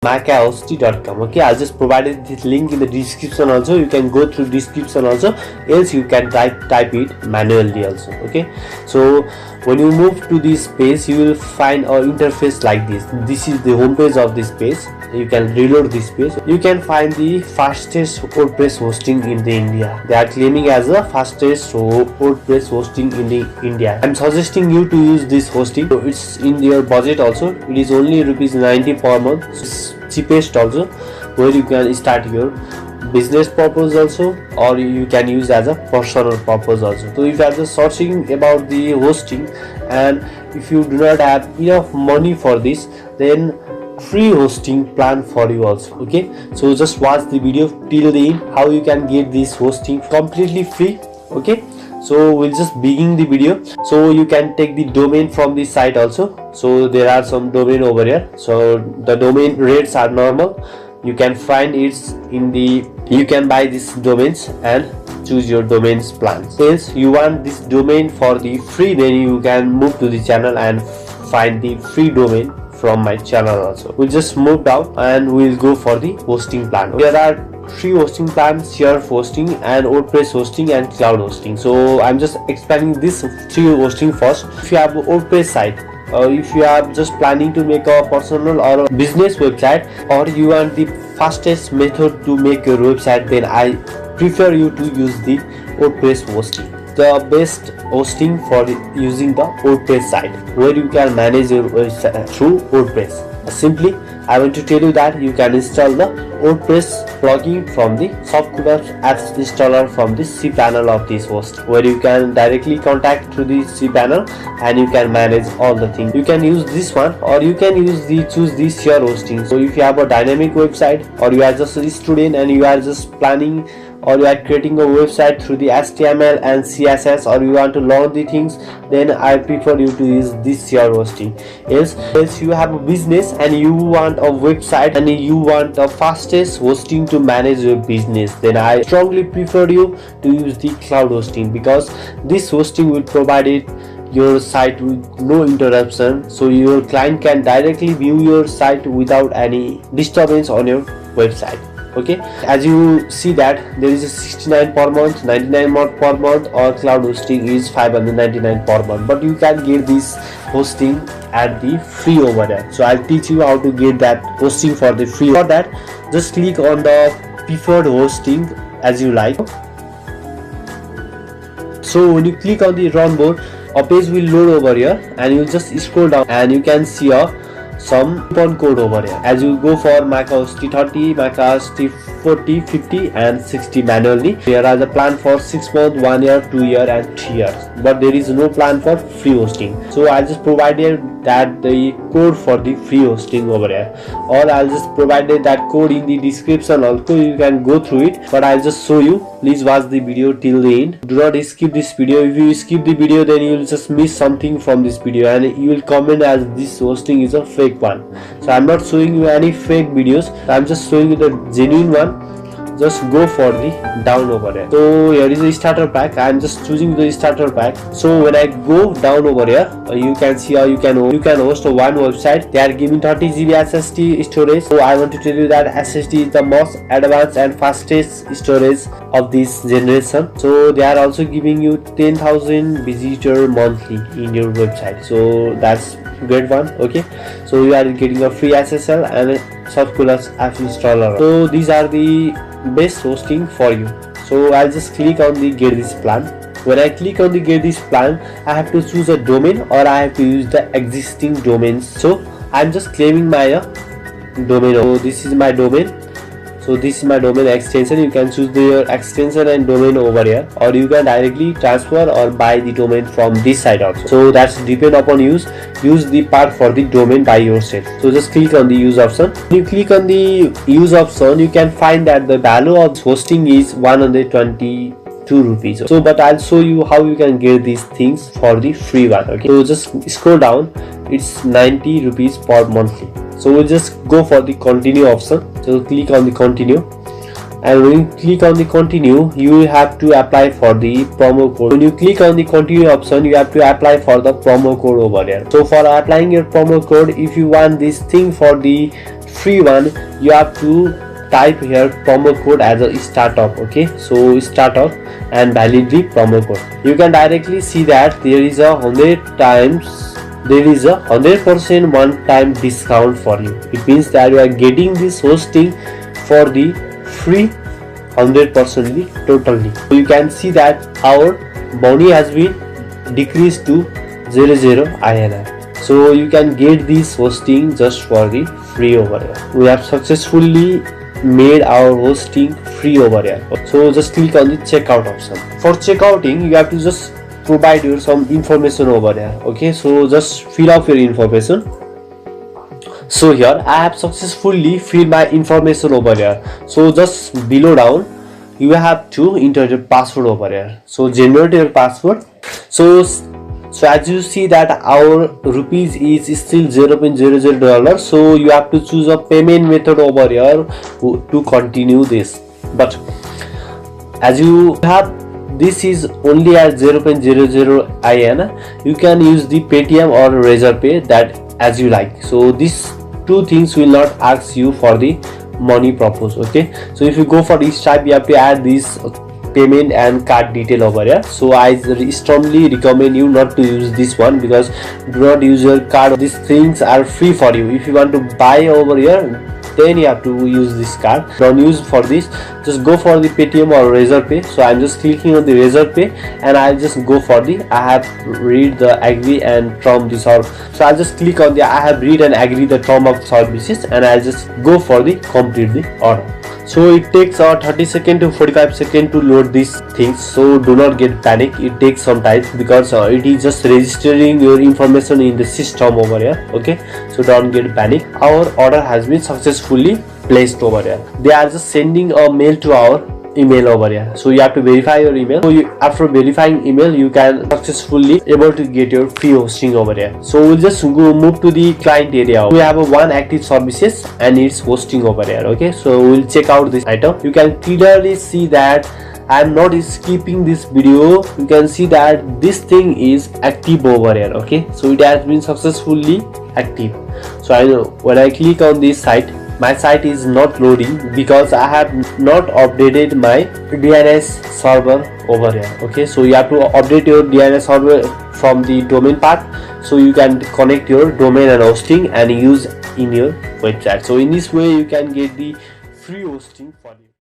macahost.com. Okay, I'll just provided this link in the description also. You can go through description also, else you can type it manually also. Okay, so when you move to this page, you will find an interface like this. This is the home page of this page. You can reload this page. You can find the fastest WordPress hosting in the India. They are claiming as the fastest WordPress hosting in the India. I'm suggesting you to use this hosting. So it's in your budget also. It is only ₹90 per month. It's cheapest also, where you can start your business purpose also, or you can use as a personal purpose also. So if you are just searching about the hosting and if you do not have enough money for this, then free hosting plan for you also. Okay, so just watch the video till the end how you can get this hosting completely free. Okay, so we'll just begin the video. So you can take the domain from this site also. So there are some domain over here. So the domain rates are normal. You can find it in the, you can buy these domains and choose your domains plans. Else you want this domain for the free, then you can move to the channel and find the free domain from my channel also. We'll just move down and we'll go for the hosting plan. There are free hosting plans: Share hosting and WordPress hosting and cloud hosting. So I'm just explaining this free hosting first. If you have a WordPress site, if you are just planning to make a personal or a business website, or you want the fastest method to make your website, then I prefer you to use the WordPress hosting. The best hosting for using the WordPress site, where you can manage your website through WordPress. Simply, I want to tell you that you can install the WordPress plugin from the Softcoolabs apps installer from the cPanel of this host, where you can directly contact through the cPanel and you can manage all the things. You can use this one, or you can choose the Share hosting. So if you have a dynamic website, or you are just a student and you are just planning, or you are creating a website through the HTML and CSS, or you want to learn the things, then I prefer you to use this Share hosting. Else you have a business and you want a website and you want a fastest hosting to manage your business, then I strongly prefer you to use the cloud hosting, because this hosting will provide your site with no interruption, so your client can directly view your site without any disturbance on your website. Okay, as you see that there is a 69 per month, 99 per month, or cloud hosting is 599 per month, but you can get this hosting at the free over there. So I'll teach you how to get that hosting for the free. For that, just click on the preferred hosting as you like. So when you click on the run board, a page will load over here, and you just scroll down and you can see some coupon code over here. As you go for MacaHost 30, MacaHost 40, 50 and 60 manually. There are the plan for 6 months, 1 year, 2 year and 3 years, but there is no plan for free hosting. So I'll just provided that the code for the free hosting over here, or I'll just provided that code in the description also. You can go through it, but I'll just show you. Please watch the video till the end. Do not skip this video. If you skip the video, then you will just miss something from this video and you will comment as this hosting is a fake one. So I'm not showing you any fake videos, I'm just showing you the genuine one. Just go for the down over here. So here is a starter pack. I'm just choosing the starter pack. So when I go down over here, you can see how you can host one website. They are giving 30 GB SSD storage. So I want to tell you that SSD is the most advanced and fastest storage of this generation. So they are also giving you 10,000 visitor monthly in your website. So that's great one. Okay, so you are getting a free SSL and a Softcoolabs app installer. So these are the best hosting for you. So I'll just click on the get this plan. When I click on the get this plan, I have to choose a domain, or I have to use the existing domains. So I'm just claiming my domain. So this is my domain. So this is my domain extension. You can choose your extension and domain over here, or you can directly transfer or buy the domain from this side also. So that's depend upon use the part for the domain by yourself. So just click on the use option. When you click on the use option, you can find that the value of hosting is 122 rupees. So but I'll show you how you can get these things for the free one. Okay, so just scroll down. It's 90 rupees per monthly. So we'll just go for the continue option. So click on the continue, and when you click on the continue, you will have to apply for the promo code. When you click on the continue option, you have to apply for the promo code over there. So for applying your promo code, if you want this thing for the free one, you have to type here promo code as a startup. Okay, so startup and valid the promo code. You can directly see that there is a 100% one-time discount for you. It means that you are getting this hosting for the free 100% totally. So you can see that our money has been decreased to 00 INR. So you can get this hosting just for the free over here. We have successfully made our hosting free over here. So just click on the checkout option. For checkouting, you have to just provide your some information over there. Okay, so just fill out your information. So here I have successfully filled my information over here. So just below down you have to enter your password over here. So generate your password. So as you see that our rupees is still $0.00, so you have to choose a payment method over here to continue this. But as you have this is only at 0.00 INR, you can use the Paytm or Razorpay, that as you like. So these two things will not ask you for the money purpose. Okay, so if you go for this type, you have to add this payment and card detail over here. So I strongly recommend you not to use this one, because do not use your card. These things are free for you. If you want to buy over here, then you have to use this card. Don't use for this, just go for the Paytm or Razorpay. So I'm just clicking on the Razorpay and I'll just go for the I have read the agree and term this or. So I'll just click on the I have read and agree the term of services, and I'll just go for the complete the order. So it takes 30 seconds to 45 seconds to load these things. So do not get panic, it takes some time, because it is just registering your information in the system over here. Okay, so don't get panic. Our order has been successfully placed over here. They are just sending a mail to our email over here. So you have to verify your email. So after verifying email, you can successfully able to get your free hosting over here. So we'll just move to the client area. We have a one active services and it's hosting over here. Okay, so we'll check out this item. You can clearly see that I'm not skipping this video. You can see that this thing is active over here. Okay, so it has been successfully active. So I know when I click on this site, my site is not loading because I have not updated my DNS server over here. Okay, so you have to update your DNS server from the domain part, so you can connect your domain and hosting and use in your website. So in this way you can get the free hosting